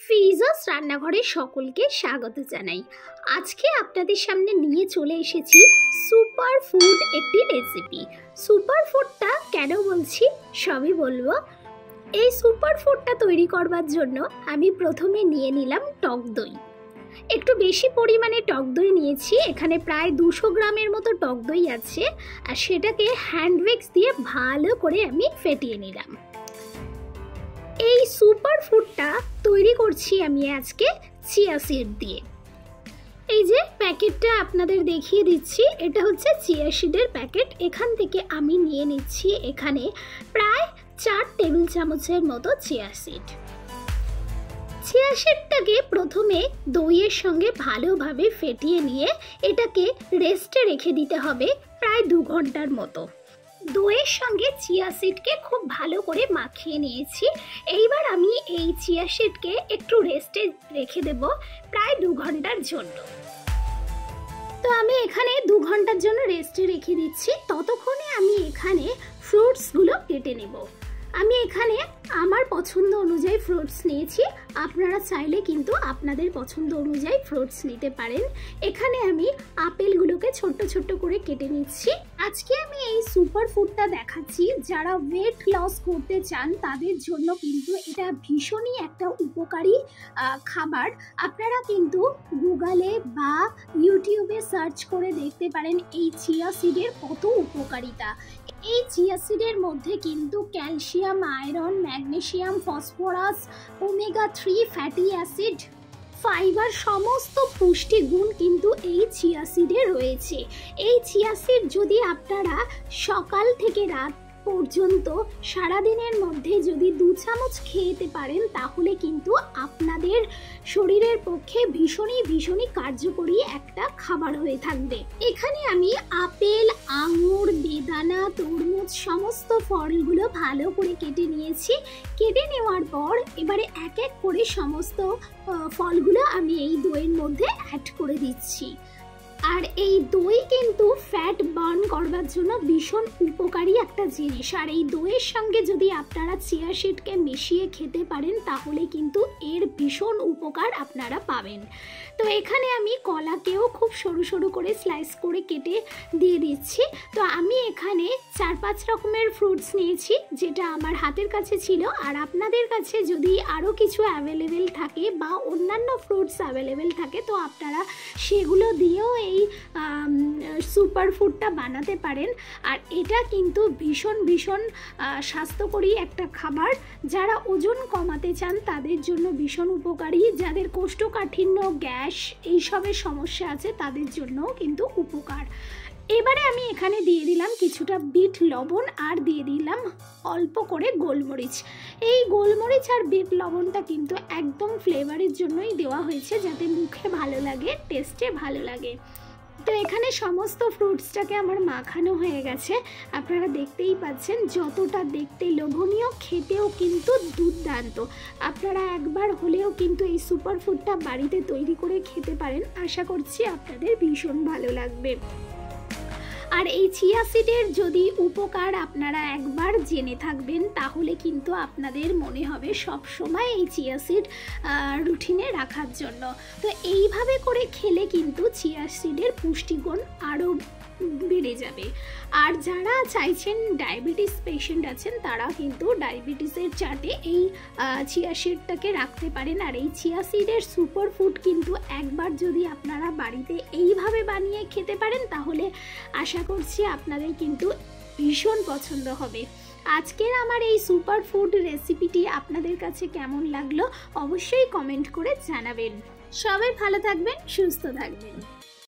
ফিজাস রান্নাঘরে সকলকে স্বাগত জানাই। আজকে আপনাদের সামনে নিয়ে চলে এসেছি সুপার ফুড একটি রেসিপি। সুপার ফুডটা কেন বলছি সবই বলবো। এই সুপার ফুডটা তৈরি করবার জন্য আমি প্রথমে নিয়ে নিলাম টক দই। একটু বেশি পরিমাণে টক দই নিয়েছি, এখানে প্রায় 200 গ্রামের মতো টক দই আছে, আর সেটাকে হ্যান্ড উইক্স দিয়ে ভালো করে আমি ফেটিয়ে নিলাম। এই সুপার ফুডটা তৈরি করছি আমি আজকে চিয়া সিড দিয়ে। এই যে প্যাকেটটা আপনাদের দেখিয়ে দিচ্ছি, এটা হচ্ছে চিয়া সিডের প্যাকেট। এখান থেকে আমি নিয়ে নিচ্ছি এখানে প্রায় 4 টেবিল চামচের মতো চিয়া সিড। চিয়া সিডটাকে প্রথমে দইয়ের সঙ্গে ভালোভাবে ফেটিয়ে নিয়ে এটাকে রেস্টে রেখে দিতে হবে প্রায় 2 ঘন্টার মতো। দইয়ের সঙ্গে চিয়া সিডকে খুব ভালো করে মাখিয়ে নিয়েছি। এইবার আমি এই চিয়া সিডকে একটু রেস্টে রেখে দেব প্রায় 2 ঘন্টার জন্য। তো আমি এখানে 2 ঘন্টার জন্য রেস্টে রেখে দিচ্ছি। ততক্ষণে আমি এখানে ফ্রুটসগুলো কেটে নেব। আমি এখানে আমার পছন্দ অনুযায়ী ফ্রুটস নিয়েছি, আপনারা চাইলে কিন্তু আপনাদের পছন্দ অনুযায়ী ফ্রুটস নিতে পারেন। এখানে আমি আপেলগুলোকে ছোট্ট ছোট্ট করে কেটে নিচ্ছি। আজকে আমি এই সুপার ফুডটা দেখাচ্ছি যারা ওয়েট লস করতে চান তাদের জন্য কিন্তু এটা ভীষণই একটা উপকারী খাবার। আপনারা কিন্তু গুগলে বা ইউটিউবে সার্চ করে দেখতে পারেন এই চিয়া সিডের কত উপকারিতা। এই চিয়া সিডের মধ্যে কিন্তু calcium, iron, magnesium, phosphorus, omega 3 fatty acid, fibre সমস্ত পুষ্টিগুণ কিন্তু এই চিয়া সিডে রয়েছে। এই চিয়া সিড যদি আপনারা সকাল থেকে রাত পর্যন্ত সারাদিনের মধ্যে যদি 2 চামচ খেতে পারেন তাহলে কিন্তু আপনাদের শরীরের পক্ষে ভীষণই কার্যকরী একটা খাবার হয়ে থাকবে। এখানে আমি আপেল, আঙুর, বেদানা, তরমুজ সমস্ত ফলগুলো ভালো করে কেটে নিয়েছি। কেটে নেওয়ার পর এবারে এক এক করে সমস্ত ফলগুলো আমি এই দইয়ের মধ্যে অ্যাড করে দিচ্ছি। আর এই দই কিন্তু ফ্যাট বার্ন করবার জন্য ভীষণ উপকারী একটা জিনিস। আর এই দইয়ের সঙ্গে যদি আপনারা চিয়া সিডকে মিশিয়ে খেতে পারেন তাহলে কিন্তু এর ভীষণ উপকার আপনারা পাবেন। তো এখানে আমি কলাকেও খুব সরু সরু করে স্লাইস করে কেটে দিয়ে দিচ্ছি। তো আমি এখানে 4-5 রকমের ফ্রুটস নিয়েছি যেটা আমার হাতের কাছে ছিল। আর আপনাদের কাছে যদি আরও কিছু অ্যাভেলেবেল থাকে বা অন্যান্য ফ্রুটস অ্যাভেলেবেল থাকে তো আপনারা সেগুলো দিয়েও এই সুপার ফুডটা বানাতে পারেন। আর এটা কিন্তু ভীষণ স্বাস্থ্যকরী একটা খাবার। যারা ওজন কমাতে চান তাদের জন্য ভীষণ উপকারী। যাদের কোষ্ঠকাঠিন্য, গ্যাস এইসবের সমস্যা আছে তাদের জন্যও কিন্তু উপকার। এবারে আমি এখানে দিয়ে দিলাম কিছুটা বিট লবণ আর দিয়ে দিলাম অল্প করে গোলমরিচ। এই গোলমরিচ আর বিট লবণটা কিন্তু একদম ফ্লেভারের জন্যই দেওয়া হয়েছে, যাতে মুখে ভালো লাগে, টেস্টে ভালো লাগে। তো এখানে সমস্ত ফ্রুটসটাকে আমার মাখানো হয়ে গেছে। আপনারা দেখতেই পাচ্ছেন যতটা দেখতে লোভনীয়, খেতেও কিন্তু দুর্দান্ত। আপনারা একবার হলেও কিন্তু এই সুপার ফুডটা বাড়িতে তৈরি করে খেতে পারেন। আশা করছি আপনাদের ভীষণ ভালো লাগবে। আর এই চিয়া সিডের যদি উপকার আপনারা একবার জেনে থাকবেন তাহলে কিন্তু আপনাদের মনে হবে সব সময় এই চিয়া সিড রুটিনে রাখার জন্য। তো এইভাবে করে খেলে কিন্তু চিয়া সিডের পুষ্টিগুণ আরও বেড়ে যাবে। আর যারা চাইছেন ডায়াবেটিস পেশেন্ট আছেন তারা কিন্তু ডায়াবেটিসের চার্টে এই চিয়া সিডটাকে রাখতে পারেন। আর এই চিয়া সিডের সুপার ফুড কিন্তু একবার যদি আপনারা বাড়িতে এইভাবে বানিয়ে খেতে পারেন তাহলে আশা করছি আপনাদের কিন্তু ভীষণ পছন্দ হবে। আজকের আমার এই সুপার ফুড রেসিপিটি আপনাদের কাছে কেমন লাগলো অবশ্যই কমেন্ট করে জানাবেন। সবাই ভালো থাকবেন, সুস্থ থাকবেন।